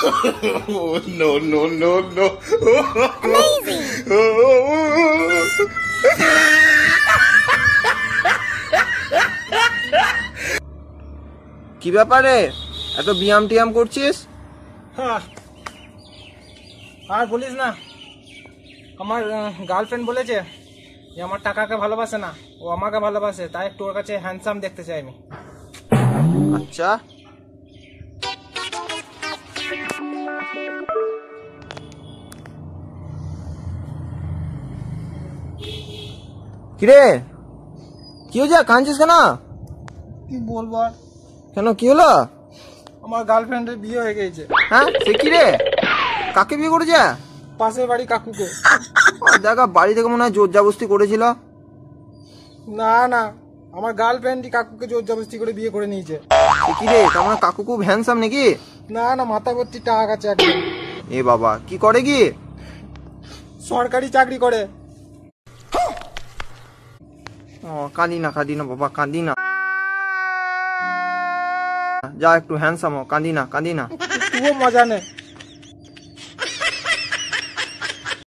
Oh, no, no, no, no. কি ব্যাপারে এত ব্যায়াম টিয়াম করছিস? আর বলিস না, আমার গার্লফ্রেন্ড বলেছে যে আমার টাকাকে ভালোবাসে না, ও আমাকে ভালোবাসে, তাই একটু ওর কাছে হ্যান্ডসাম দেখতে চাই আমি। আচ্ছা, কিরে কি হয়েছে, কাঁদছিস কেন? কি বলবো আর, কেন কি হলো? আমার গার্লফ্রেন্ডের বিয়ে হয়ে গেছে। হ্যাঁ সে কি রে, কাকে বিয়ে করেছে? পাশের বাড়ি কাকুকে। দেখা বাড়ি থেকে মনে হয় জোর জবরদস্তি করেছিল। না না, আমার গার্লফ্রেন্ডই কাকুকে জোর জবরদস্তি করে বিয়ে করে নিয়েছে। সে কি রে, তার মানে কাকু খুব হ্যান্ডসাম নাকি? না না, মাথা ভর্তি টাকা আছে একদম। এ বাবা, কি করে কি? সরকারি চাকরি করে। ও কাঁদি না কাঁদি না বাবা, কাঁদি না, যা একটু হ্যান্ডসাম হ, কাঁদি না কাঁদি না। তুইও মজা নে।